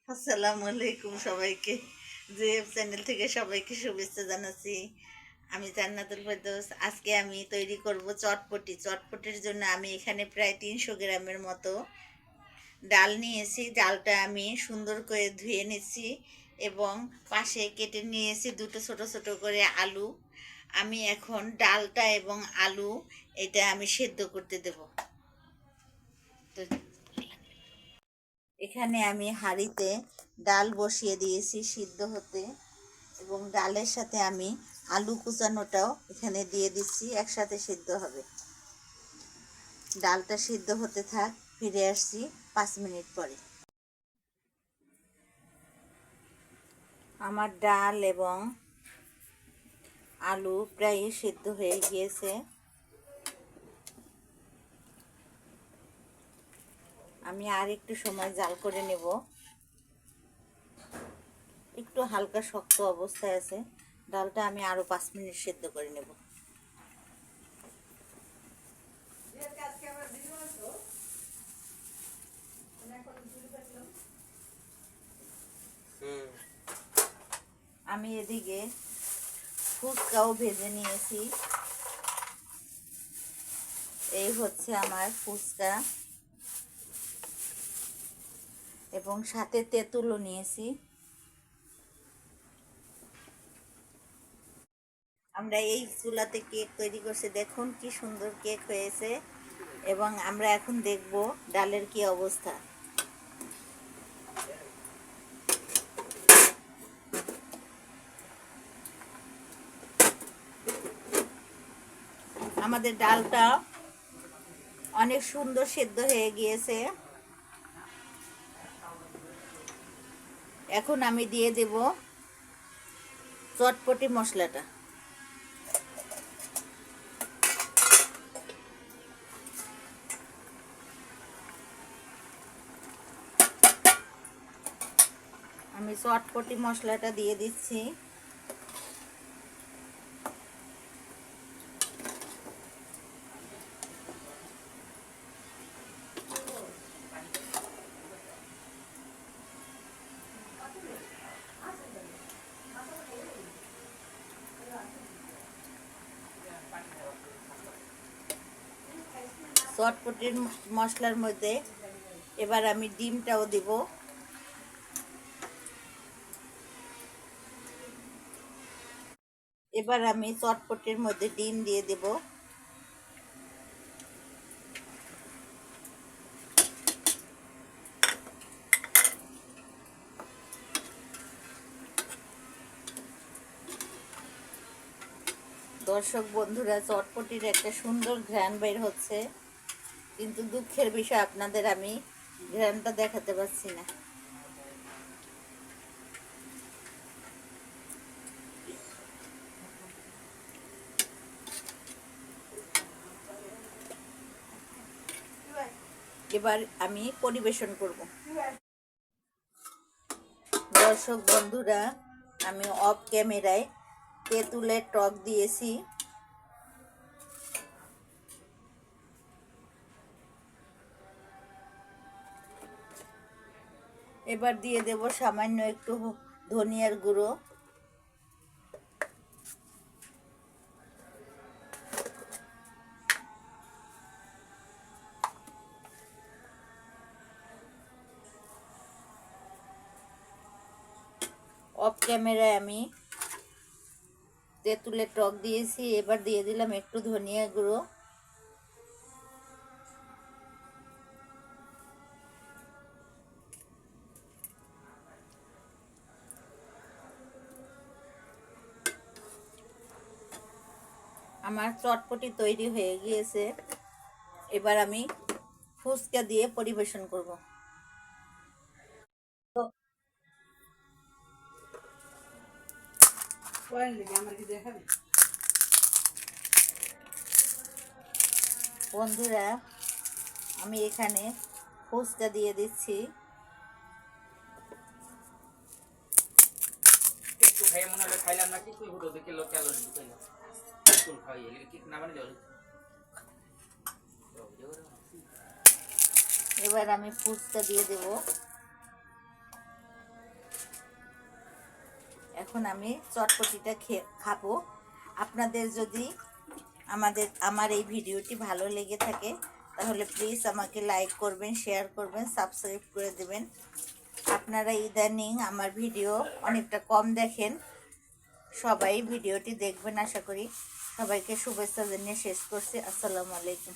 আসসালামু আলাইকুম সবাইকে। যে চ্যানেল থেকে সবাইকে শুভেচ্ছা জানাচ্ছি। আমি জান্নাতুল ফেরদৌস। আজকে আমি তৈরি করব চটপটি। চটপটির জন্য আমি এখানে প্রায় 300 গ্রামের মতো ডাল নিয়েছি। ডালটা আমি সুন্দর করে ধুয়ে নিয়েছি এবং পাশে কেটে নিয়েছি দুটো ছোট ছোট করে আলু। আমি এখন ডালটা এবং আলু এটা আমি সেদ্ধ করতে দেব। তো এখানে আমি হাঁড়িতে ডাল বসিয়ে দিয়েছি সিদ্ধ হতে এবং ডালের সাথে আমি আলু কুচানোটাও এখানে দিয়ে দিচ্ছি, একসাথে সিদ্ধ হবে। ডালটা সিদ্ধ হতে থাক, ফিরে আসছি 5 মিনিট পরে। আমার ডাল এবং আলু প্রায় সিদ্ধ হয়ে গিয়েছে। আমি আর একটু সময় জাল করে নেব। একটু হালকা শক্ত অবস্থায় আছে ডালটা, আমি আরও 5 মিনিট সিদ্ধ করে নেব। আমি এদিকে ফুচকাও ভেজে নিয়েছি। এই হচ্ছে আমার ফুচকা এবং সাথে তেঁতুলও নিয়েছি। আমরা এই চুলাতে কেক তৈরি করছি, দেখুন কি সুন্দর কেক হয়েছে। এবং আমরা এখন দেখব ডালের কি অবস্থা। আমাদের ডালটা অনেক সুন্দর সেদ্ধ হয়ে গিয়েছে। এখন আমি দিয়ে দেব চটপটি মশলাটা। আমি চটপটি মশলাটা দিয়ে দিচ্ছি। চটপটির মশলার মধ্যে এবার আমি ডিমটাও দিব। এবার আমি চটপটির মধ্যে ডিম দিয়ে দেব। দর্শক বন্ধুরা, চটপটির একটা সুন্দর ঘ্রাণ বের হচ্ছে, কিন্তু দুঃখের বিষয় আপনাদের আমি ঘ্রাণটা দেখাতে পারছি না। এবার আমি পরিবেশন করব। দর্শক বন্ধুরা, আমি অফ ক্যামেরায় তেঁতুলের টক দিয়েছি। এবার দিয়ে দেব সামান্য একটু ধনিয়ার গুঁড়ো। অফ ক্যামেরায় আমি তেঁতুলের টক দিয়েছি, এবার দিয়ে দিলাম একটু ধনিয়া গুঁড়ো। আমার চটপটি তৈরি হয়ে গিয়েছে। এবার আমি ফুচকা দিয়ে পরিবেশন করব। বন্ধুরা, আমি এখানে ফুচকা দিয়ে দিচ্ছি। এবার আমি ফুচকা দিয়ে দেব। এখন আমি চটপটিটা খাবো। আপনাদের যদি আমার এই ভিডিওটি ভালো লেগে থাকে তাহলে প্লিজ আমাকে লাইক করবেন, শেয়ার করবেন, সাবস্ক্রাইব করে দেবেন। আপনারা ইদানিং আমার ভিডিও অনেকটা কম দেখেন, সবাই ভিডিওটি দেখবেন আশা করি। সবাইকে শুভেচ্ছা জানিয়ে শেষ করছি। আসসালামু আলাইকুম।